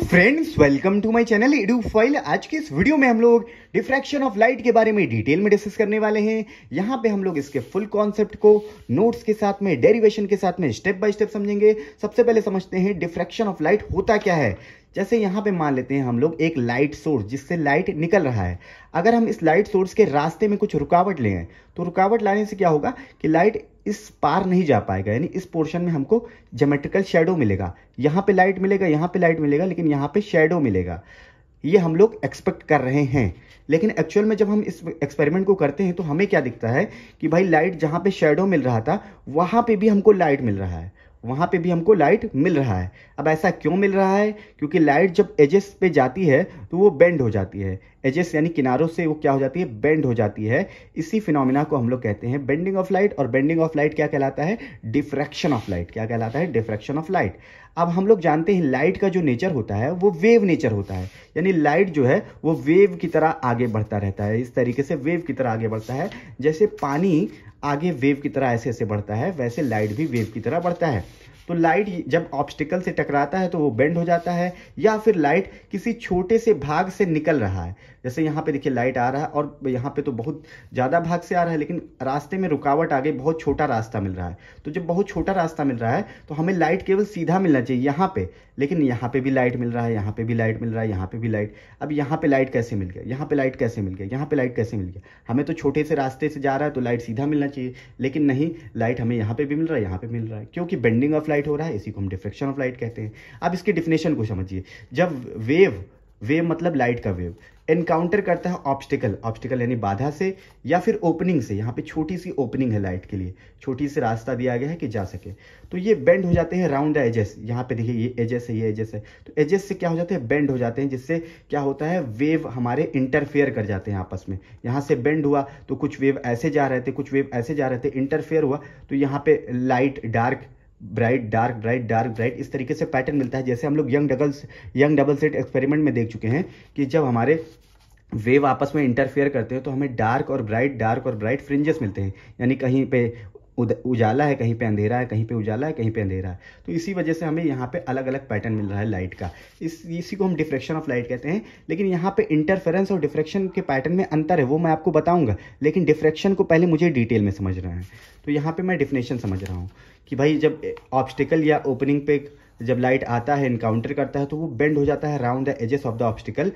Friends, welcome to my channel Edufile. आज के इस वीडियो में हम लोग डिफ्रैक्शन ऑफ लाइट के बारे में डिटेल में डिस्कस करने वाले हैं। यहाँ पे हम लोग इसके फुल कॉन्सेप्ट को नोट्स के साथ में, डेरिवेशन के साथ में स्टेप बाय स्टेप समझेंगे। सबसे पहले समझते हैं डिफ्रैक्शन ऑफ लाइट होता क्या है। जैसे यहाँ पे मान लेते हैं हम लोग एक लाइट सोर्स जिससे लाइट निकल रहा है। अगर हम इस लाइट सोर्स के रास्ते में कुछ रुकावट लें तो रुकावट लाने से क्या होगा कि लाइट इस पार नहीं जा पाएगा, यानी इस पोर्शन में हमको ज्योमेट्रिकल शैडो मिलेगा। यहाँ पे लाइट मिलेगा, यहाँ पे लाइट मिलेगा, लेकिन यहाँ पे शैडो मिलेगा। ये हम लोग एक्सपेक्ट कर रहे हैं, लेकिन एक्चुअल में जब हम इस एक्सपेरिमेंट को करते हैं तो हमें क्या दिखता है कि भाई लाइट जहाँ पे शैडो मिल रहा था वहाँ पे भी हमको लाइट मिल रहा है, वहाँ पे भी हमको लाइट मिल रहा है। अब ऐसा क्यों मिल रहा है? क्योंकि लाइट जब एजेस पे जाती है तो वो बेंड हो जाती है। एजेस यानी किनारों से वो क्या हो जाती है, बेंड हो जाती है। इसी फिनोमिना को हम लोग कहते हैं बेंडिंग ऑफ लाइट। और बेंडिंग ऑफ लाइट क्या कहलाता है? Diffraction of light. क्या कहलाता है? Diffraction of light. अब हम लोग जानते हैं लाइट का जो नेचर होता है वो वेव नेचर होता है, यानी लाइट जो है वो वेव की तरह आगे बढ़ता रहता है। इस तरीके से वेव की तरह आगे बढ़ता है। जैसे पानी आगे वेव की तरह ऐसे ऐसे बढ़ता है, वैसे लाइट भी वेव की तरह बढ़ता है। तो लाइट जब ऑब्स्टिकल से टकराता है तो वो बेंड हो जाता है, या फिर लाइट किसी छोटे से भाग से निकल रहा है। जैसे यहाँ पे देखिए लाइट आ रहा है और यहाँ पे तो बहुत ज़्यादा भाग से आ रहा है, लेकिन रास्ते में रुकावट आ गई, बहुत छोटा रास्ता मिल रहा है। तो जब बहुत छोटा रास्ता मिल रहा है तो हमें लाइट केवल सीधा मिलना चाहिए यहाँ पे, लेकिन यहाँ पे भी लाइट मिल रहा है, यहाँ पे भी लाइट मिल रहा है, यहाँ पे भी लाइट। अब यहाँ पे लाइट कैसे मिल गया, यहाँ पे लाइट कैसे मिल गया, यहाँ पे लाइट कैसे मिल गया? हमें तो छोटे से रास्ते से जा रहा है तो लाइट सीधा मिलना चाहिए, लेकिन नहीं, लाइट हमें यहाँ पे भी मिल रहा है, यहाँ पे मिल रहा है, क्योंकि बेंडिंग ऑफ लाइट हो रहा है। इसी को हम डिफ्रैक्शन ऑफ लाइट कहते हैं। अब इसके डिफिनेशन को समझिए। जब वेव मतलब लाइट का वेव एनकाउंटर करता है ऑब्स्टिकल, ऑब्स्टिकल यानी बाधा से, या फिर ओपनिंग से। यहाँ पे छोटी सी ओपनिंग है लाइट के लिए, छोटी सी रास्ता दिया गया है कि जा सके, तो ये बेंड हो जाते हैं राउंड द एजेस। यहाँ पे देखिए ये एजेस है, ये एजेस है, तो एजेस से क्या हो जाते हैं, बेंड हो जाते हैं, जिससे क्या होता है वेव हमारे इंटरफेयर कर जाते हैं आपस में। यहाँ से बेंड हुआ तो कुछ वेव ऐसे जा रहे थे, कुछ वेव ऐसे जा रहे थे, इंटरफेयर हुआ तो यहाँ पे light dark bright, dark bright, dark bright, इस तरीके से पैटर्न मिलता है। जैसे हम लोग यंग डबल स्लिट एक्सपेरिमेंट में देख चुके हैं कि जब हमारे वेव आपस में इंटरफेयर करते हैं तो हमें डार्क और ब्राइट फ्रिंजेस मिलते हैं, यानी कहीं पे उजाला है, कहीं पे अंधेरा है, कहीं पे उजाला है, कहीं पे अंधेरा है। तो इसी वजह से हमें यहाँ पे अलग अलग पैटर्न मिल रहा है लाइट का। इसी को हम डिफ्रैक्शन ऑफ लाइट कहते हैं। लेकिन यहाँ पे इंटरफेरेंस और डिफ्रैक्शन के पैटर्न में अंतर है, वो मैं आपको बताऊंगा, लेकिन डिफ्रैक्शन को पहले मुझे डिटेल में समझना है। तो यहाँ पे मैं डिफिनेशन समझ रहा हूँ कि भाई जब ऑब्स्टिकल या ओपनिंग पे जब लाइट आता है, इनकाउंटर करता है, तो वो बेंड हो जाता है round the edges of the obstacle.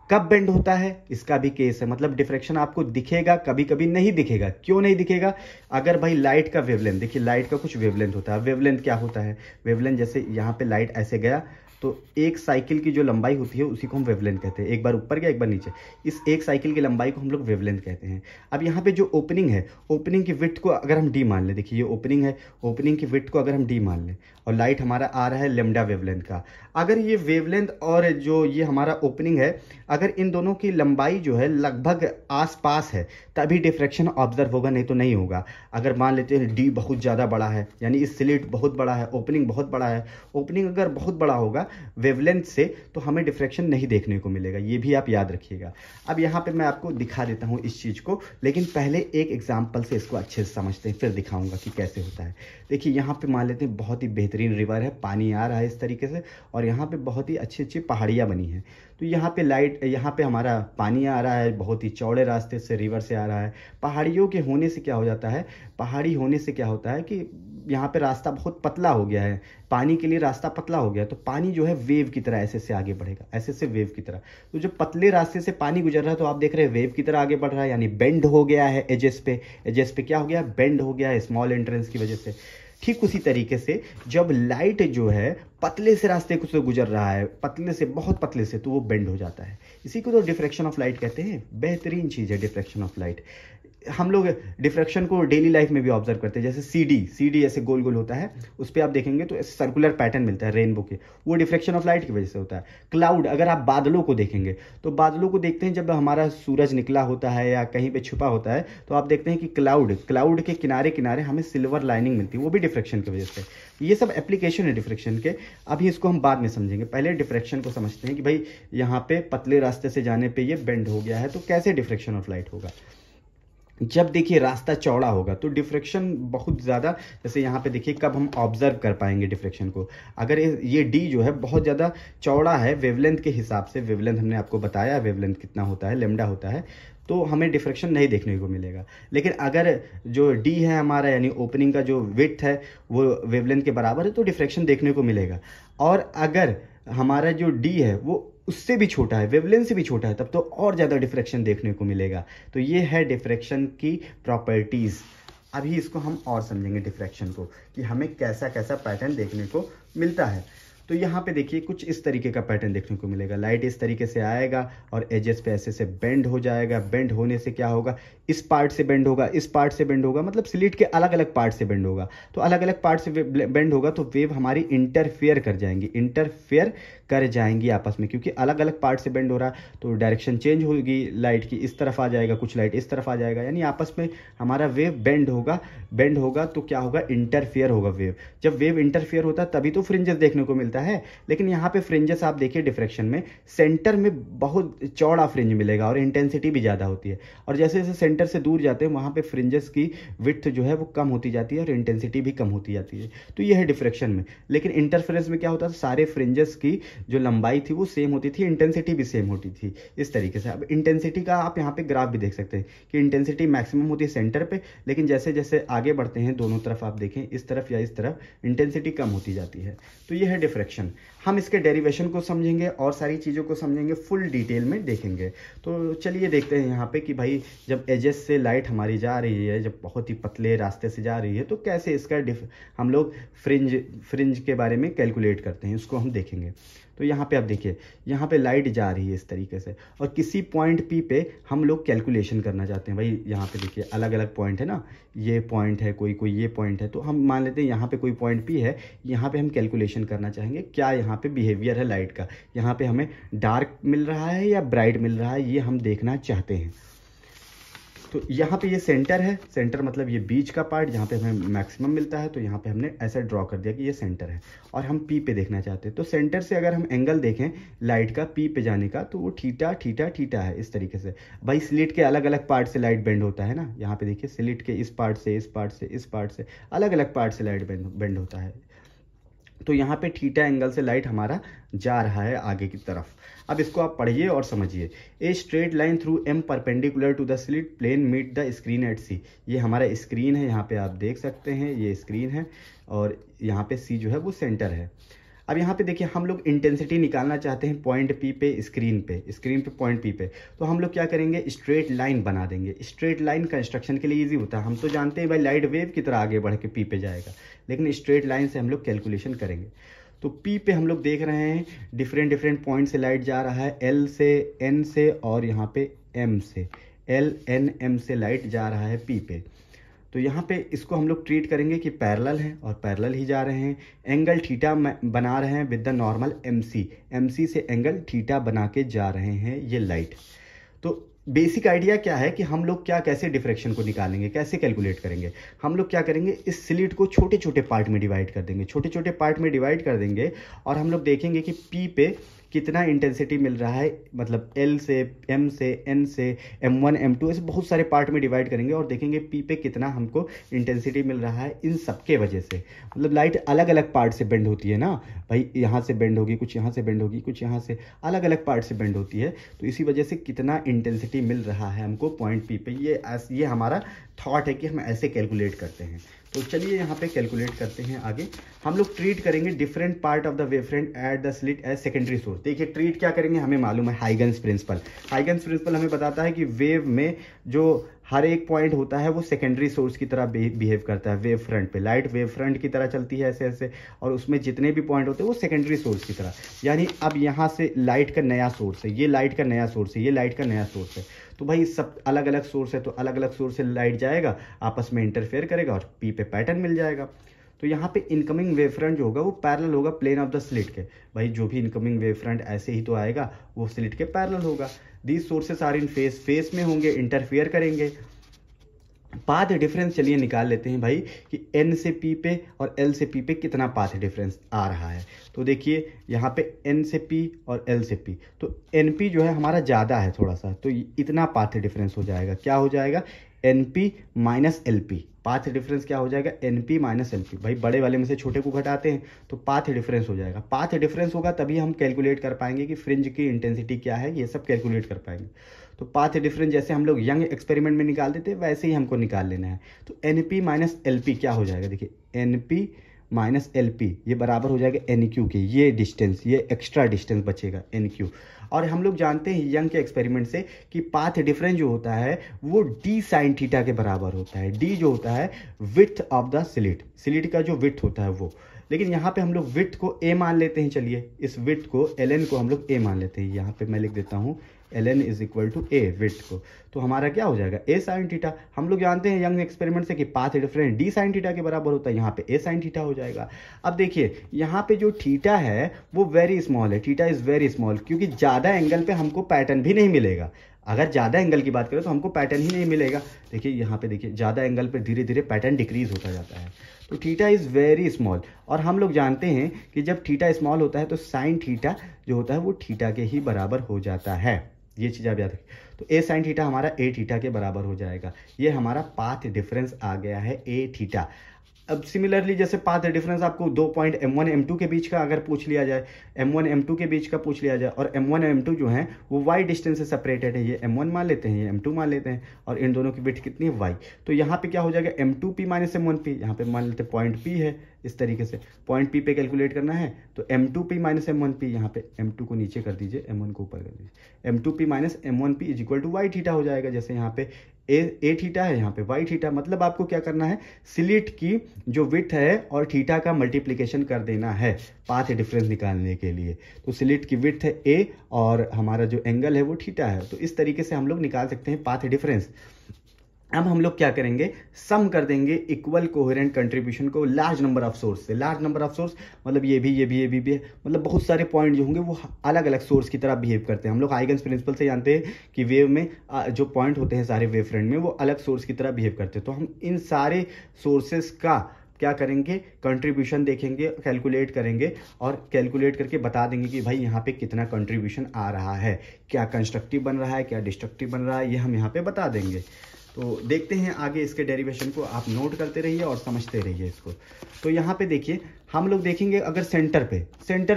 कब बेंड होता है इसका भी केस है, मतलब डिफ्रैक्शन आपको दिखेगा, कभी कभी नहीं दिखेगा। क्यों नहीं दिखेगा? अगर भाई लाइट का वेवलेंथ, देखिए लाइट का कुछ वेवलेंथ होता है। वेवलेंथ क्या होता है? वेवलेंथ जैसे यहाँ पे लाइट ऐसे गया तो एक साइकिल की जो लंबाई होती है उसी को हम वेवलेंथ कहते हैं। एक बार ऊपर गया, एक बार नीचे, इस एक साइकिल की लंबाई को हम लोग वेवलेंथ कहते हैं। अब यहाँ पे जो ओपनिंग है, ओपनिंग की विड्थ को अगर हम डी मान लें, देखिए ये ओपनिंग है, ओपनिंग की विड्थ को अगर हम डी मान लें, और लाइट हमारा आ रहा है लेमडा वेवलेंथ का। अगर ये वेवलेंथ और जो ये हमारा ओपनिंग है, अगर इन दोनों की लंबाई जो है लगभग आसपास है, तभी डिफ्रैक्शन ऑब्जर्व होगा, नहीं तो नहीं होगा। अगर मान लेते हैं डी बहुत ज़्यादा बड़ा है, यानी इस स्लिट बहुत बड़ा है, ओपनिंग बहुत बड़ा है, ओपनिंग अगर बहुत बड़ा होगा वेवलेंथ से, तो हमें डिफ्रैक्शन नहीं देखने को मिलेगा। ये भी आप याद रखिएगा। अब यहाँ पे मैं आपको दिखा देता हूँ इस चीज़ को, लेकिन पहले एक एग्जाम्पल से इसको अच्छे से समझते हैं, फिर दिखाऊंगा कि कैसे होता है। देखिए यहाँ पे मान लेते हैं बहुत ही बेहतरीन रिवर है, पानी आ रहा है इस तरीके से, और यहाँ पे बहुत ही अच्छी अच्छी पहाड़ियाँ बनी हैं। तो यहाँ पे लाइट, यहाँ पे हमारा पानी आ रहा है, बहुत ही चौड़े रास्ते से रिवर से आ रहा है। पहाड़ियों के होने से क्या हो जाता है, पहाड़ी होने से क्या होता है कि यहाँ पे रास्ता बहुत पतला हो गया है, पानी के लिए रास्ता पतला हो गया, तो पानी जो है वेव की तरह ऐसे से आगे बढ़ेगा, ऐसे से वेव की तरह। तो जब पतले रास्ते से पानी गुजर रहा है तो आप देख रहे हैं वेव की तरह आगे बढ़ रहा है, यानी बेंड हो गया है एजेस पे। एजेस पे क्या हो गया? बेंड हो गया है स्मॉल एंट्रेंस की वजह से। ठीक उसी तरीके से जब लाइट जो है पतले से रास्ते से गुजर रहा है, पतले से, बहुत पतले से, तो वो बेंड हो जाता है। इसी को तो डिफ्रैक्शन ऑफ लाइट कहते हैं। बेहतरीन चीज़ है डिफ्रैक्शन ऑफ लाइट। हम लोग डिफ्रैक्शन को डेली लाइफ में भी ऑब्जर्व करते हैं। जैसे सीडी ऐसे गोल गोल होता है, उस पर आप देखेंगे तो सर्कुलर पैटर्न मिलता है रेनबो के, वो डिफ्रैक्शन ऑफ लाइट की वजह से होता है। क्लाउड, अगर आप बादलों को देखेंगे तो बादलों को देखते हैं जब हमारा सूरज निकला होता है या कहीं पे छुपा होता है, तो आप देखते हैं कि क्लाउड के किनारे किनारे हमें सिल्वर लाइनिंग मिलती है, वो भी डिफ्रैक्शन की वजह से। ये सब एप्लीकेशन है डिफ्रैक्शन के। अभी इसको हम बाद में समझेंगे, पहले डिफ्रैक्शन को समझते हैं कि भाई यहाँ पे पतले रास्ते से जाने पे ये बेंड हो गया है, तो कैसे डिफ्रैक्शन ऑफ लाइट होगा। जब देखिए रास्ता चौड़ा होगा तो डिफ्रेक्शन बहुत ज़्यादा, जैसे यहाँ पे देखिए कब हम ऑब्जर्व कर पाएंगे डिफ्रेक्शन को, अगर ये डी जो है बहुत ज़्यादा चौड़ा है वेवलेंथ के हिसाब से, वेवलेंथ हमने आपको बताया वेवलेंथ कितना होता है, लेमडा होता है, तो हमें डिफ्रेक्शन नहीं देखने को मिलेगा। लेकिन अगर जो डी है हमारा यानी ओपनिंग का जो विड्थ है वो वेवलेंथ के बराबर है तो डिफ्रेक्शन देखने को मिलेगा। और अगर हमारा जो डी है वो उससे भी छोटा है, वेवलेंथ से भी छोटा है, तब तो और ज़्यादा डिफ्रेक्शन देखने को मिलेगा। तो ये है डिफ्रेक्शन की प्रॉपर्टीज़। अभी इसको हम और समझेंगे डिफ्रेक्शन को कि हमें कैसा कैसा पैटर्न देखने को मिलता है। तो यहाँ पे देखिए कुछ इस तरीके का पैटर्न देखने को मिलेगा, लाइट इस तरीके से आएगा और एजेस पे ऐसे से बेंड हो जाएगा। बेंड होने से क्या होगा, इस पार्ट से बेंड होगा, इस पार्ट से बेंड होगा, मतलब स्लिट के अलग अलग पार्ट से बेंड होगा। तो अलग अलग पार्ट से बेंड होगा तो वेव हमारी इंटरफेयर कर जाएंगी, इंटरफेयर कर जाएंगी आपस में, क्योंकि अलग अलग पार्ट से बेंड हो रहा है तो डायरेक्शन चेंज होगी लाइट की, इस तरफ आ जाएगा, कुछ लाइट इस तरफ आ जाएगा, यानी आपस में हमारा वेव बेंड होगा। बेंड होगा तो क्या होगा, इंटरफेयर होगा वेव। जब वेव इंटरफेयर होता है तभी तो फ्रिंजेस देखने को मिलता है। लेकिन यहाँ पे फ्रिंजेस आप देखिए डिफ्रेक्शन में सेंटर में बहुत चौड़ा फ्रिंज मिलेगा और इंटेंसिटी भी ज़्यादा होती है, और जैसे जैसे सेंटर से दूर जाते हैं वहाँ पे फ्रिंजेस की विड्थ जो है वो कम होती जाती है और इंटेंसिटी भी कम होती जाती है। तो ये है डिफ्रेक्शन में। लेकिन इंटरफेरेंस में क्या होता था, सारे फ्रिंजेस की जो लंबाई थी वो सेम होती थी, इंटेंसिटी भी सेम होती थी इस तरीके से। अब इंटेंसिटी का आप यहाँ पे ग्राफ भी देख सकते हैं कि इंटेंसिटी मैक्सिमम होती है सेंटर पे, लेकिन जैसे जैसे आगे बढ़ते हैं दोनों तरफ आप देखें, इस तरफ या इस तरफ, इंटेंसिटी कम होती जाती है। तो ये है डिफ्रेक्शन। हम इसके डेरिवेशन को समझेंगे और सारी चीज़ों को समझेंगे, फुल डिटेल में देखेंगे। तो चलिए देखते हैं यहाँ पे कि भाई जब एजेस से लाइट हमारी जा रही है, जब बहुत ही पतले रास्ते से जा रही है, तो कैसे इसका हम लोग फ्रिंज के बारे में कैलकुलेट करते हैं, उसको हम देखेंगे। तो यहाँ पे आप देखिए, यहाँ पे लाइट जा रही है इस तरीके से और किसी पॉइंट पी पे हम लोग कैलकुलेशन करना चाहते हैं। भाई यहाँ पे देखिए अलग अलग पॉइंट है ना, ये पॉइंट है, कोई कोई ये पॉइंट है, तो हम मान लेते हैं यहाँ पे कोई पॉइंट पी है, यहाँ पे हम कैलकुलेशन करना चाहेंगे क्या यहाँ पे बिहेवियर है लाइट का, यहाँ पे हमें डार्क मिल रहा है या ब्राइट मिल रहा है, ये हम देखना चाहते हैं। तो यहाँ पे ये सेंटर है, सेंटर मतलब ये बीच का पार्ट जहाँ पे हमें मैक्सिमम मिलता है, तो यहाँ पे हमने ऐसा ड्रॉ कर दिया कि ये सेंटर है और हम पी पे देखना चाहते हैं। तो सेंटर से अगर हम एंगल देखें लाइट का पी पे जाने का, तो वो थीटा थीटा थीटा है इस तरीके से। भाई स्लिट के अलग अलग पार्ट से लाइट बेंड होता है ना, यहाँ पे देखिए स्लिट के इस पार्ट से, इस पार्ट से, इस पार्ट से, अलग अलग पार्ट से लाइट बेंड होता है। तो यहाँ पे थीटा एंगल से लाइट हमारा जा रहा है आगे की तरफ। अब इसको आप पढ़िए और समझिए। A straight line through M perpendicular to the slit plane meet the screen at C. ये हमारा स्क्रीन है, यहाँ पे आप देख सकते हैं ये स्क्रीन है और यहाँ पे सी जो है वो सेंटर है। अब यहाँ पे देखिए हम लोग इंटेंसिटी निकालना चाहते हैं पॉइंट पी पे, स्क्रीन पे पॉइंट पी पे। तो हम लोग क्या करेंगे, स्ट्रेट लाइन बना देंगे। स्ट्रेट लाइन कंस्ट्रक्शन के लिए इजी होता है, हम तो जानते हैं भाई लाइट वेव की तरह आगे बढ़ के पी पे जाएगा, लेकिन स्ट्रेट लाइन से हम लोग कैलकुलेशन करेंगे। तो पी पे हम लोग देख रहे हैं डिफरेंट पॉइंट से लाइट जा रहा है, एल से, एन से और यहाँ पे एम से, एल एन एम से लाइट जा रहा है पी पे। तो यहाँ पे इसको हम लोग ट्रीट करेंगे कि पैरेलल है और पैरेलल ही जा रहे हैं। एंगल थीटा बना रहे हैं with the normal MC, MC से एंगल थीटा बना के जा रहे हैं ये लाइट। तो बेसिक आइडिया क्या है कि हम लोग क्या कैसे डिफ्रेक्शन को निकालेंगे, कैसे कैलकुलेट करेंगे। हम लोग क्या करेंगे, इस स्लिट को छोटे छोटे पार्ट में डिवाइड कर देंगे, छोटे छोटे पार्ट में डिवाइड कर देंगे और हम लोग देखेंगे कि पी पे कितना इंटेंसिटी मिल रहा है, मतलब एल से, एम से, एन से, M1 M2 ऐसे बहुत सारे पार्ट में डिवाइड करेंगे और देखेंगे पी पे कितना हमको इंटेंसिटी मिल रहा है इन सब के वजह से। मतलब लाइट अलग अलग पार्ट से बेंड होती है ना भाई, यहाँ से बेंड होगी, कुछ यहाँ से बेंड होगी, कुछ यहाँ से, अलग अलग पार्ट से बेंड होती है। तो इसी वजह से कितना इंटेंसिटी मिल रहा है हमको पॉइंट पी पे, ये हमारा थॉट है कि हम ऐसे कैलकुलेट करते हैं। तो चलिए यहाँ पे कैलकुलेट करते हैं आगे। हम लोग ट्रीट करेंगे different part of the wavefront at the slit as secondary source. देखिए ट्रीट क्या करेंगे, हमें मालूम है हाइगन्स प्रिंसिपल। हाइगन्स प्रिंसिपल हमें बताता है कि वेव में जो हर एक पॉइंट होता है वो सेकेंडरी सोर्स की तरह बिहेव करता है। वेव फ्रंट पे लाइट वेव फ्रंट की तरह चलती है ऐसे ऐसे, और उसमें जितने भी पॉइंट होते हैं वो सेकेंडरी सोर्स की तरह। यानी अब यहाँ से लाइट का नया सोर्स है, ये लाइट का नया सोर्स है, ये लाइट का नया सोर्स है। तो भाई सब अलग अलग सोर्स है, तो अलग अलग सोर्स से लाइट जाएगा, आपस में इंटरफेयर करेगा और पी पे पैटर्न मिल जाएगा। तो यहाँ पे इनकमिंग वेव फ्रंट जो होगा वो पैरेलल होगा प्लेन ऑफ द स्लिट के। भाई जो भी इनकमिंग वेव फ्रंट ऐसे ही तो आएगा, वो स्लिट के पैरेलल होगा। These sources are in phase, phase में होंगे, इंटरफेयर करेंगे। पाथ डिफरेंस चलिए निकाल लेते हैं भाई कि एन से पी पे और एल से पी पे कितना पाथ डिफरेंस आ रहा है। तो देखिए यहाँ पे एन से पी और एल से पी, तो एन पी जो है हमारा ज़्यादा है थोड़ा सा, तो इतना पाथ डिफरेंस हो जाएगा। क्या हो जाएगा, NP minus LP। Path difference क्या हो जाएगा, NP माइनस LP। भाई बड़े वाले में से छोटे को घटाते हैं तो पाथ डिफरेंस हो जाएगा। पाथ डिफरेंस होगा तभी हम कैलकुलेट कर पाएंगे कि फ्रिंज की इंटेंसिटी क्या है, ये सब कैलकुलेट कर पाएंगे। तो पाथ डिफरेंस जैसे हम लोग यंग एक्सपेरिमेंट में निकाल देते हैं वैसे ही हमको निकाल लेना है। तो NP माइनस LP क्या हो जाएगा, देखिए NP माइनस LP ये बराबर हो जाएगा NQ के, ये डिस्टेंस, ये एक्स्ट्रा डिस्टेंस बचेगा NQ। और हम लोग जानते हैं यंग के एक्सपेरिमेंट से कि पाथ डिफरेंस जो होता है वो d साइन थीटा के बराबर होता है। d जो होता है width of the slit, slit का जो विड्थ होता है वो। लेकिन यहाँ पे हम लोग विड्थ को a मान लेते हैं। चलिए इस विड्थ को ln को हम लोग a मान लेते हैं। यहाँ पे मैं लिख देता हूँ ln is equal to a width को। तो हमारा क्या हो जाएगा a साइन थीटा। हम लोग जानते हैं यंग एक्सपेरिमेंट से कि path difference d sine theta के बराबर होता है, यहाँ पे a साइन थीटा हो जाएगा। अब देखिए यहाँ पे जो थीटा है वो वेरी स्मॉल है, थीटा इज वेरी स्मॉल, क्योंकि ज़्यादा एंगल पे हमको पैटर्न भी नहीं मिलेगा। अगर ज़्यादा एंगल की बात करें तो हमको पैटर्न ही नहीं मिलेगा। देखिए यहाँ पे देखिए ज़्यादा एंगल पे धीरे धीरे पैटर्न डिक्रीज होता जाता है। तो थीटा इज़ वेरी स्मॉल, और हम लोग जानते हैं कि जब थीटा स्मॉल होता है तो साइन थीटा जो होता है वो थीटा के ही बराबर हो जाता है। ये चीज़ आप याद रखें। तो ए साइन थीटा हमारा ए थीटा के बराबर हो जाएगा। ये हमारा पाथ डिफरेंस आ गया है ए थीटा। अब सिमिलरली जैसे पाथ डिफरेंस आपको 2 पॉइंट M1 M2 के बीच का अगर पूछ लिया जाए, M1 M2 के बीच का पूछ लिया जाए, और M1 M2 जो है वो y डिस्टेंस से सेपरेटेड है, ये M1 मान लेते हैं, ये M2 मान लेते हैं, और इन दोनों की विड्थ कितनी है y। तो यहाँ पे क्या हो जाएगा M2P माइनस M1P, यहाँ पे मान लेते हैं पॉइंट P है। इस तरीके से पॉइंट P पे कैलकुलेट करना है तो M2P माइनस M1P, यहाँ पे M2 को नीचे कर दीजिए, M1 को ऊपर कर दीजिए। M2P minus M1P is equal to y theta हो जाएगा। जैसे यहाँ पे ए थीटा है, यहाँ पे वाई थीटा। मतलब आपको क्या करना है, स्लिट की जो विड्थ है और थीटा का मल्टीप्लिकेशन कर देना है पाथ डिफरेंस निकालने के लिए। तो स्लिट की विड्थ है ए और हमारा जो एंगल है वो थीटा है। तो इस तरीके से हम लोग निकाल सकते हैं पाथ डिफरेंस। अब हम लोग क्या करेंगे, सम कर देंगे इक्वल कोहेरेंट कंट्रीब्यूशन को लार्ज नंबर ऑफ सोर्स से। लार्ज नंबर ऑफ सोर्स मतलब ये भी, मतलब बहुत सारे पॉइंट जो होंगे वो अलग अलग सोर्स की तरह बिहेव करते हैं। हम लोग हाइगन्स प्रिंसिपल से जानते हैं कि वेव में जो पॉइंट होते हैं सारे वेव फ्रंट में वो अलग सोर्स की तरह बिहेव करते हैं। तो हम इन सारे सोर्सेस का क्या करेंगे, कंट्रीब्यूशन देखेंगे, कैलकुलेट करेंगे, और कैलकुलेट करके बता देंगे कि भाई यहाँ पे कितना कंट्रीब्यूशन आ रहा है, क्या कंस्ट्रक्टिव बन रहा है, क्या डिस्ट्रक्टिव बन रहा है, ये हम यहाँ पे बता देंगे। तो देखते हैं आगे इसके डेरिवेशन को, आप नोट करते रहिए और समझते रहिए इसको। तो यहाँ पे देखिए हम लोग देखेंगे अगर सेंटर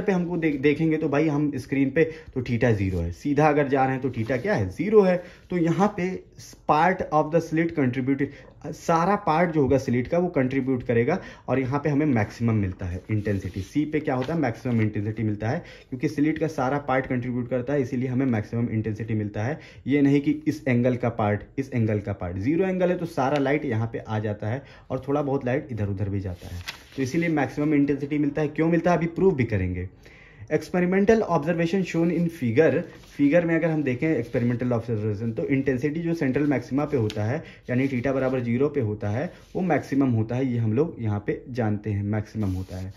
पे हमको देखेंगे तो भाई हम स्क्रीन पे तो थीटा 0 है, सीधा अगर जा रहे हैं तो थीटा क्या है 0 है। तो यहाँ पे part of the slit contribute, सारा पार्ट जो होगा स्लिट का वो कंट्रीब्यूट करेगा, और यहाँ पे हमें मैक्सिमम मिलता है इंटेंसिटी। सी पे क्या होता है, मैक्सिमम इंटेंसिटी मिलता है, क्योंकि स्लिट का सारा पार्ट कंट्रीब्यूट करता है, इसीलिए हमें मैक्सिमम इंटेंसिटी मिलता है। ये नहीं कि इस एंगल का पार्ट, इस एंगल का पार्ट। 0 एंगल है तो सारा लाइट यहाँ पे आ जाता है और थोड़ा बहुत लाइट इधर उधर भी जाता है, तो इसीलिए मैक्सिमम इंटेंसिटी मिलता है। क्यों मिलता है अभी प्रूव भी करेंगे। Experimental observation shown in figure में अगर हम देखें एक्सपेरिमेंटल ऑब्जर्वेशन तो इंटेंसिटी जो सेंट्रल मैक्सिमा पे होता है, यानी थीटा बराबर 0 पे होता है, वो मैक्सिमम होता है। ये हम लोग यहाँ पे जानते हैं मैक्सिमम होता है।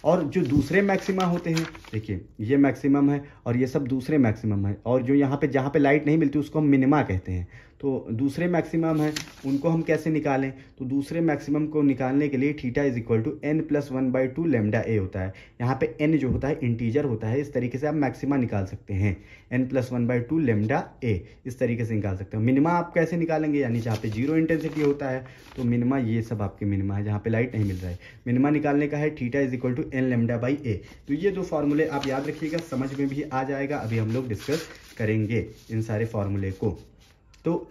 और जो दूसरे मैक्सिमा होते हैं, देखिए ये मैक्सिमम है और ये सब दूसरे मैक्सिमम है, और जो यहाँ पे जहाँ पे लाइट नहीं मिलती उसको हम मिनिमा कहते हैं। तो दूसरे मैक्सिमम है, उनको हम कैसे निकालें, तो दूसरे मैक्सिमम को निकालने के लिए theta is equal to n+1/2 lambda a होता है। यहाँ पे n जो होता है इंटीजर होता है, इस तरीके से आप मैक्सिमा निकाल सकते हैं, n+1/2 लैम्डा ए, इस तरीके से निकाल सकते हो। मिनिमा आप कैसे निकालेंगे, यानी जहाँ पे 0 इंटेंसिटी होता है तो मिनिमा, ये सब आपके मिनिमा है जहाँ पे लाइट नहीं मिल रहा है। मिनिमा निकालने का है theta is equal to n λ/a। तो ये दो फॉर्मूले आप याद रखिएगा, समझ में भी आ जाएगा। अभी हम लोग डिस्कस करेंगे इन सारे फॉर्मूले को। तो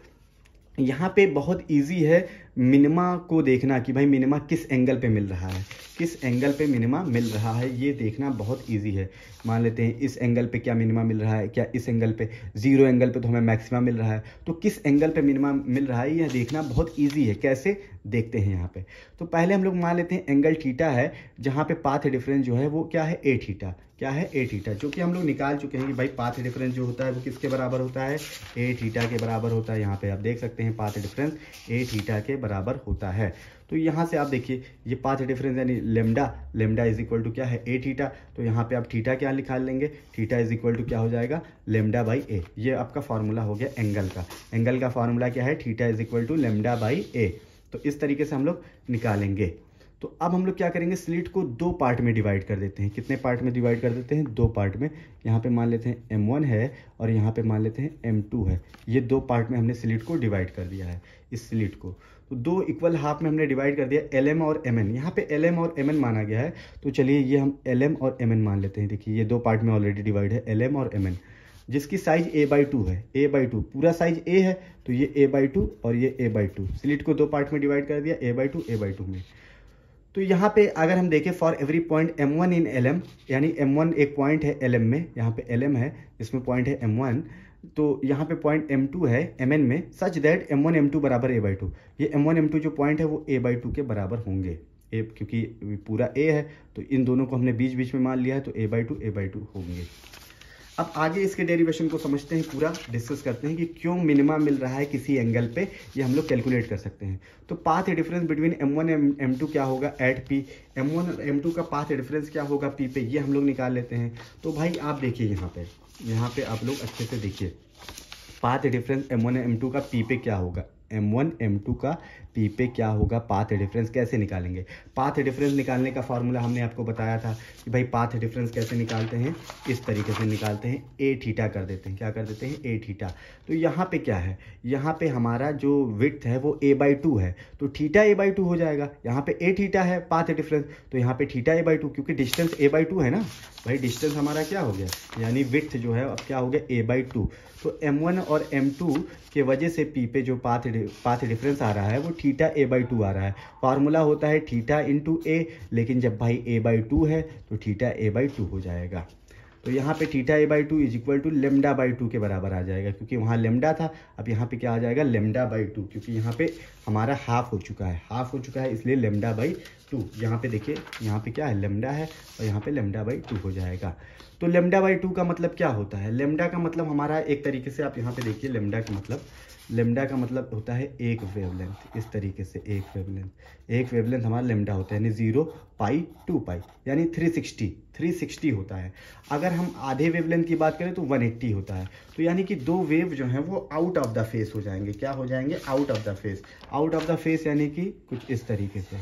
यहाँ पे बहुत इजी है मिनिमा को देखना कि भाई मिनिमा किस एंगल पे मिल रहा है, किस एंगल पे मिनिमा मिल रहा है, ये देखना बहुत इजी है। मान लेते हैं इस एंगल पे क्या मिनिमा मिल रहा है, क्या इस एंगल पे 0 एंगल पे तो हमें मैक्सिमा मिल रहा है, तो किस एंगल पे मिनिमा मिल रहा है यह देखना बहुत इजी है। कैसे देखते हैं यहाँ पे, तो पहले हम लोग मान लेते हैं एंगल थीटा है, जहाँ पे पाथ डिफरेंस जो है वो क्या है ए थीटा, क्या है ए थीटा, जो कि हम लोग निकाल चुके हैं कि भाई पाथ डिफरेंस जो होता है वो किसके बराबर होता है, ए थीटा के बराबर होता है। यहाँ पे आप देख सकते हैं पाथ डिफरेंस ए थीटा के बराबर होता है। तो यहाँ से आप देखिए ये पाथ डिफरेंस यानी लेमडा इज इक्वल टू क्या है ए थीटा, तो यहाँ पे आप थीटा क्या निकाल लेंगे, थीटा इज इक्वल टू क्या हो जाएगा λ/a। ये आपका फार्मूला हो गया एंगल का फार्मूला क्या है, theta is equal to λ/a। तो इस तरीके से हम लोग निकालेंगे। तो अब हम लोग क्या करेंगे, स्लिट को दो पार्ट में डिवाइड कर देते हैं। कितने पार्ट में डिवाइड कर देते हैं, दो पार्ट में। यहाँ पे मान लेते हैं M1 है और यहाँ पे मान लेते हैं M2 है। ये दो पार्ट में हमने स्लिट को डिवाइड कर दिया है। इस स्लिट को तो दो इक्वल हाफ में हमने डिवाइड कर दिया, LM और MN। यहाँ पे LM और MN माना गया है, तो चलिए ये हम LM और MN मान लेते हैं। देखिए ये दो पार्ट में ऑलरेडी डिवाइड है, LM और MN, जिसकी साइज A/2 है। A/2 पूरा साइज A है, तो ये A/2 और ये A/2। स्लिट को दो पार्ट में डिवाइड कर दिया, A/2 में। तो यहाँ पे अगर हम देखें for every point M1 in LM, यानी M1 एक पॉइंट है LM में, यहाँ पे LM है, इसमें पॉइंट है M1, तो यहाँ पे पॉइंट M2 है MN में, सच दैट M1 M2 बराबर A/2। ये M1 M2 जो पॉइंट है वो A/2 के बराबर होंगे। क्योंकि पूरा A है तो इन दोनों को हमने बीच बीच में मान लिया है, तो A/2 होंगे। अब आगे इसके डेरिवेशन को समझते हैं, पूरा डिस्कस करते हैं कि क्यों मिनिमा मिल रहा है किसी एंगल पे, ये हम लोग कैलकुलेट कर सकते हैं। तो path difference between M1 and M2 क्या होगा एट P, M1 और M2 का पाथ डिफरेंस क्या होगा P पे, ये हम लोग निकाल लेते हैं। तो भाई आप देखिए यहाँ पे आप लोग अच्छे से देखिए, पाथ डिफरेंस M1 M2 का P पे क्या होगा, M1 M2 का P पे क्या होगा, पाथ डिफरेंस कैसे निकालेंगे। पाथ डिफरेंस निकालने का फॉर्मूला हमने आपको बताया था कि भाई पाथ डिफरेंस कैसे निकालते हैं, इस तरीके से निकालते हैं, ए थीटा कर देते हैं। क्या कर देते हैं, ए थीटा। तो यहाँ पे क्या है, यहाँ पे हमारा जो विड्थ है वो A/2 है, तो थीटा A/2 हो जाएगा। यहाँ पे ए थीटा है पाथ डिफरेंस, तो यहाँ पे थीटा A/2, क्योंकि डिस्टेंस A/2 है ना भाई, डिस्टेंस हमारा क्या हो गया, यानी विड्थ जो है अब क्या हो गया A/2। तो M1 और M2 के वजह से P पे जो पाथ डिफरेंस आ रहा है वो थीटा A/2 आ रहा है। फार्मूला होता है थीटा इंटू ए, लेकिन जब भाई A/2 है तो थीटा A/2 हो जाएगा। तो यहाँ पे theta A/2 is equal to λ/2 के बराबर आ जाएगा, क्योंकि वहाँ लेमडा था, अब यहाँ पे क्या आ जाएगा λ/2, क्योंकि यहाँ पे हमारा हाफ हो चुका है, इसलिए λ/2। यहाँ पे देखिए, यहाँ पे क्या है, लेमडा है और यहाँ पे λ/2 हो जाएगा। तो λ/2 का मतलब क्या होता है, लेमडा का मतलब हमारा एक तरीके से आप यहाँ पे देखिए, लेमडा का मतलब होता है एक वेवलेंथ। इस तरीके से एक वेवलेंथ हमारा लेमडा होता है, यानी 0 पाई 2 पाई, यानी 360 होता है। अगर हम आधे वेवलेंथ की बात करें तो 180 होता है। तो यानी कि दो वेव जो हैं वो आउट ऑफ द फेस हो जाएंगे। क्या हो जाएंगे, आउट ऑफ द फेस, यानी कि कुछ इस तरीके से,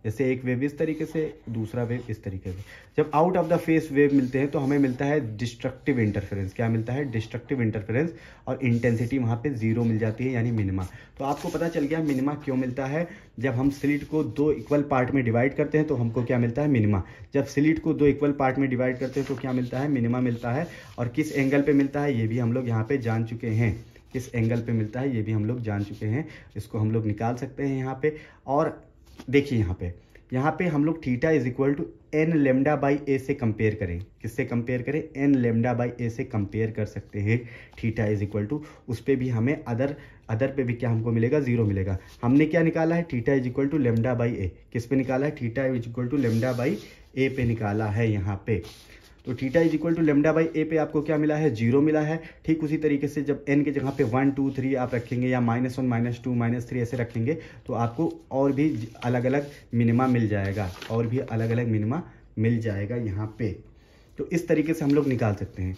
जैसे एक वेव इस तरीके से, दूसरा वेव इस तरीके से। जब out of the face wave मिलते हैं तो हमें मिलता है डिस्ट्रक्टिव इंटरफेरेंस। क्या मिलता है, डिस्ट्रक्टिव इंटरफेरेंस, और इंटेंसिटी वहाँ पे 0 मिल जाती है, यानी मिनिमा। तो आपको पता चल गया मिनिमा क्यों मिलता है। जब हम स्लिट को दो इक्वल पार्ट में डिवाइड करते हैं तो हमको क्या मिलता है, मिनिमा। जब स्लिट को दो इक्वल पार्ट में डिवाइड करते हैं तो क्या मिलता है, मिनिमा मिलता है। और किस एंगल पे मिलता है ये भी हम लोग यहाँ पे जान चुके हैं, किस एंगल पे मिलता है ये भी हम लोग जान चुके हैं। इसको हम लोग निकाल सकते हैं यहाँ पे। और देखिए यहाँ पे हम लोग theta is equal to n λ/a से कंपेयर करें। किससे कंपेयर करें, n λ/a से कंपेयर कर सकते हैं। थीटा इज इक्वल टू, उस पर भी हमें अदर पे भी क्या हमको मिलेगा, 0 मिलेगा। हमने क्या निकाला है, theta is equal to λ/a। किस पे निकाला है, theta is equal to λ/a पे निकाला है यहाँ पे। तो theta is equal to λ/a पे आपको क्या मिला है, 0 मिला है। ठीक उसी तरीके से जब n के जगह पे 1 2 3 आप रखेंगे, या -1 -2 -3 ऐसे रखेंगे, तो आपको और भी अलग अलग मिनिमा मिल जाएगा, यहाँ पे। तो इस तरीके से हम लोग निकाल सकते हैं।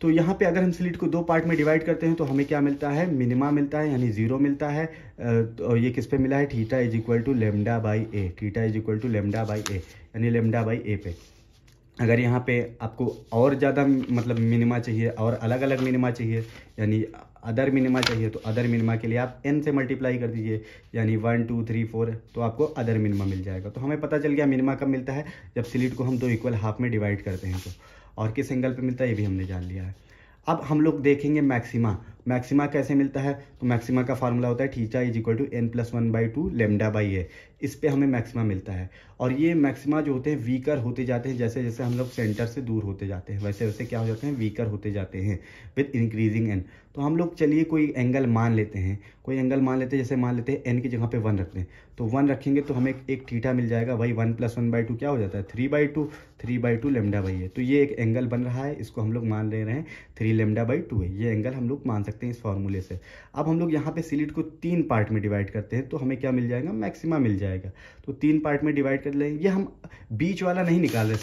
तो यहाँ पे अगर हम स्लिट को दो पार्ट में डिवाइड करते हैं तो हमें क्या मिलता है, मिनिमा मिलता है, यानी 0 मिलता है। तो ये किस पे मिला है, theta is equal to λ/a, यानी λ/a पे। अगर यहाँ पे आपको और ज़्यादा मतलब मिनिमा चाहिए और अलग अलग मिनिमा चाहिए, यानी अदर मिनिमा चाहिए, तो अदर मिनिमा के लिए आप n से मल्टीप्लाई कर दीजिए, यानी 1 2 3 4, तो आपको अदर मिनिमा मिल जाएगा। तो हमें पता चल गया मिनिमा कब मिलता है, जब स्लिट को हम दो इक्वल हाफ में डिवाइड करते हैं। तो और किस एंगल पे मिलता है ये भी हमने जान लिया है। अब हम लोग देखेंगे मैक्सिमा कैसे मिलता है। तो मैक्सिमा का फार्मूला होता है theta is equal to n+1/2 λ/a। इस पे हमें मैक्सिमा मिलता है। और ये मैक्सिमा जो होते हैं वीकर होते जाते हैं, जैसे जैसे हम लोग सेंटर से दूर होते जाते हैं वैसे वैसे क्या हो जाते हैं, वीकर होते जाते हैं विद इंक्रीजिंग n। तो हम लोग चलिए कोई एंगल मान लेते हैं, जैसे मान लेते हैं n की जगह पे 1 रखते हैं। तो 1 रखेंगे तो हमें एक थीटा मिल जाएगा, वही 1+1/2 क्या हो जाता है, 3/2 λ/a। तो ये एक एंगल बन रहा है, इसको हम लोग मान ले रहे हैं 3 λ/2 है। ये एंगल हम लोग मान सकते हैं। सकते हैं इस फॉर्मूले से। अब हम लोग यहाँ पे स्लिट को 3 पार्ट में डिवाइड करते हैं तो हमें क्या मिल जाएगा, मैक्सिमा मिल जाएगा। तो 3 पार्ट में डिवाइड कर लेंगे। ये हम बीच वाला नहीं निकाल रहे,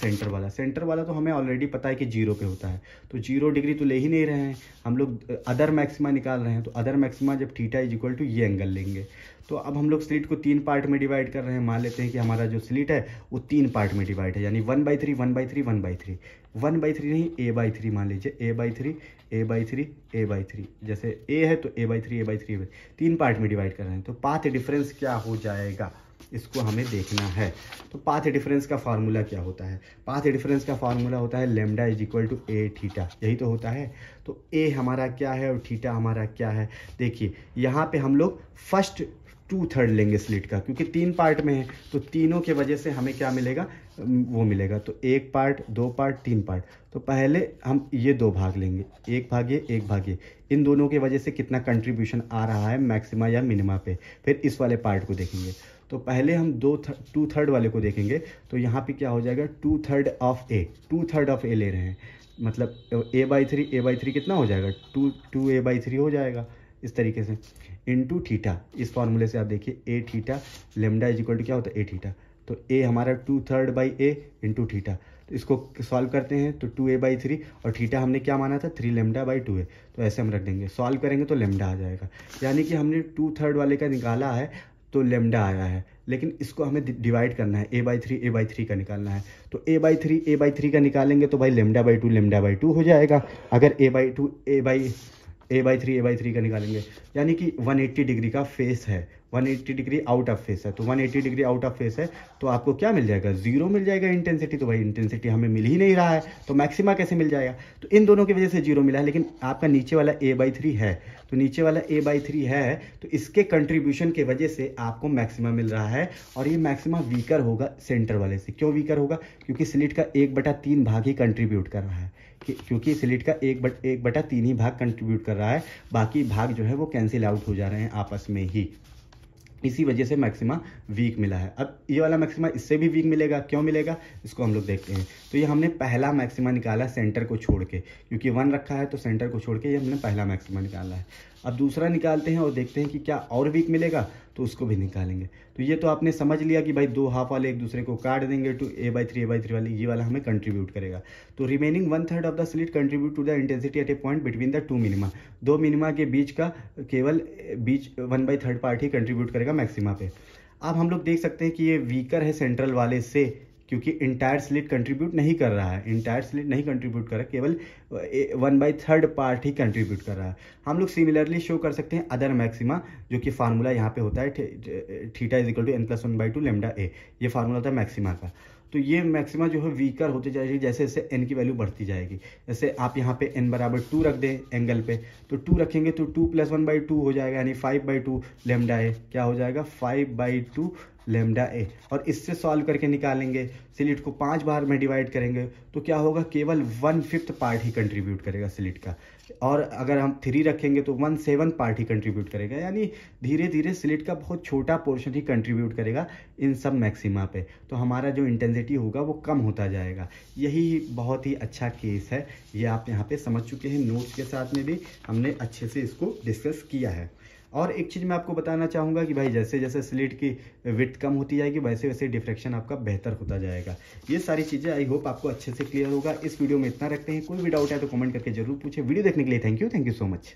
सेंटर वाला तो हमें ऑलरेडी पता है कि 0 पे होता है, तो 0 डिग्री तो ले ही नहीं रहे हैं हम लोग, अदर मैक्सिमा निकाल रहे हैं। तो अदर मैक्सिमा जब थीटा इज इक्वल टू ये एंगल लेंगे। तो अब हम लोग स्लिट को 3 पार्ट में डिवाइड कर रहे हैं। मान लेते हैं कि हमारा जो स्लिट है वो 3 पार्ट में डिवाइड है, यानी 1/3 1/3 1/3 1/3 नहीं a/3 मान लीजिए, a/3 a/3 a/3, जैसे a है तो a/3 a/3 3 पार्ट में डिवाइड कर रहे हैं। तो पाथ डिफरेंस क्या हो जाएगा, इसको हमें देखना है। तो पाथ डिफरेंस का फार्मूला क्या होता है, पाथ डिफरेंस का फार्मूला होता है lambda is equal to a theta, यही तो होता है। तो ए हमारा क्या है और थीटा हमारा क्या है, देखिए यहाँ पे हम लोग फर्स्ट 2/3 लेंगे स्लिट का, क्योंकि 3 पार्ट में है तो तीनों के वजह से हमें क्या मिलेगा, वो मिलेगा। तो 1 पार्ट 2 पार्ट 3 पार्ट, तो पहले हम ये 2 भाग लेंगे, 1 भागे 1 भागे, इन दोनों के वजह से कितना कंट्रीब्यूशन आ रहा है मैक्सिमा या मिनिमा पे। फिर इस वाले पार्ट को देखेंगे, तो पहले हम 2/3 वाले को देखेंगे। तो यहाँ पे क्या हो जाएगा, 2/3 ऑफ ए, 2/3 ऑफ ए ले रहे हैं, मतलब a/3 कितना हो जाएगा, 2a/3 हो जाएगा इस तरीके से, इंटू थीटा। इस फॉर्मूले से आप देखिए a theta lambda is equal to क्या होता है, ए थीटा। तो ए हमारा 2/3 बाई ए इंटू थीटा। तो इसको सॉल्व करते हैं तो 2a/3 और थीटा हमने क्या माना था 3 λ/2a, तो ऐसे हम रख देंगे। सॉल्व करेंगे तो लैम्डा आ जाएगा, यानी कि हमने 2/3 वाले का निकाला है तो लैम्डा आया है, लेकिन इसको हमें डिवाइड करना है, a/3 का निकालना है। तो a/3 का निकालेंगे तो भाई λ/2 हो जाएगा। अगर a/3 का निकालेंगे, यानी कि 180 डिग्री का फेस है, 180 डिग्री आउट ऑफ फेस है। तो 180 डिग्री आउट ऑफ फेस है तो आपको क्या मिल जाएगा, 0 मिल जाएगा इंटेंसिटी। तो भाई इंटेंसिटी हमें मिल ही नहीं रहा है, तो मैक्सिमा कैसे मिल जाएगा, तो इन दोनों की वजह से 0 मिला है। लेकिन आपका नीचे वाला a/3 है, तो नीचे वाला a/3 है तो इसके कंट्रीब्यूशन की वजह से आपको मैक्सिमा मिल रहा है। और ये मैक्सिमा वीकर होगा सेंटर वाले से। क्यों वीकर होगा, क्योंकि स्लिट का 1/3 भाग ही कंट्रीब्यूट कर रहा है, क्योंकि स्लिट का 1/3 ही भाग कंट्रीब्यूट कर रहा है, बाकी भाग जो है वो कैंसिल आउट हो जा रहे हैं आपस में ही। इसी वजह से मैक्सिमा वीक मिला है। अब ये वाला मैक्सिमा इससे भी वीक मिलेगा, क्यों मिलेगा इसको हम लोग देखते हैं। तो ये हमने पहला मैक्सिमा निकाला सेंटर को छोड़ के, क्योंकि 1 रखा है तो सेंटर को छोड़ के ये हमने पहला मैक्सिमा निकाला है। अब दूसरा निकालते हैं और देखते हैं कि क्या और वीक मिलेगा, तो उसको भी निकालेंगे। तो ये तो आपने समझ लिया कि भाई 2 हाफ वाले एक दूसरे को काट देंगे, तो a/3 वाले ये वाला हमें कंट्रीब्यूट करेगा। तो remaining 1/3 of the slit contribute to the intensity at a point between the 2 minima, 2 minima के बीच का केवल 1/3 पार्ट ही कंट्रीब्यूट करेगा मैक्सिमा पे। अब हम लोग देख सकते हैं कि ये वीकर है सेंट्रल वाले से, क्योंकि इंटायर स्लिट कंट्रीब्यूट नहीं कर रहा है, इंटायर स्लिट नहीं कंट्रीब्यूट कर रहा है, केवल 1/3 पार्ट ही कंट्रीब्यूट कर रहा है। हम लोग सिमिलरली शो कर सकते हैं अदर मैक्सिमा, जो कि फार्मूला यहाँ पे होता है theta is equal to n+1/2 λ/a, ये फार्मूला होता है मैक्सिमा का। तो ये मैक्सिमा जो है वीकर होते जाएगी जैसे जैसे n की वैल्यू बढ़ती जाएगी। जैसे आप यहाँ पे n = 2 रख दें एंगल पे, तो 2 रखेंगे तो 2 + 1/2 हो जाएगा, यानी 5/2 λ/a, क्या हो जाएगा 5/2 λ/a। और इससे सॉल्व करके निकालेंगे, स्लिट को 5 बार में डिवाइड करेंगे तो क्या होगा, केवल 1/5 पार्ट ही कंट्रीब्यूट करेगा स्लिट का। और अगर हम 3 रखेंगे तो 1/7 पार्ट ही कंट्रीब्यूट करेगा, यानी धीरे धीरे स्लिट का बहुत छोटा पोर्शन ही कंट्रीब्यूट करेगा इन सब मैक्सिमा पे। तो हमारा जो इंटेंसिटी होगा वो कम होता जाएगा। यही बहुत ही अच्छा केस है, ये आप यहाँ पे समझ चुके हैं, नोट्स के साथ में भी हमने अच्छे से इसको डिस्कस किया है। और एक चीज़ मैं आपको बताना चाहूँगा कि भाई जैसे जैसे स्लिट की विड्थ कम होती जाएगी वैसे वैसे डिफ्रैक्शन आपका बेहतर होता जाएगा। ये सारी चीज़ें आई होप आपको अच्छे से क्लियर होगा। इस वीडियो में इतना रखते हैं, कोई भी डाउट है तो कमेंट करके जरूर पूछे। वीडियो देखने के लिए थैंक यू सो मच।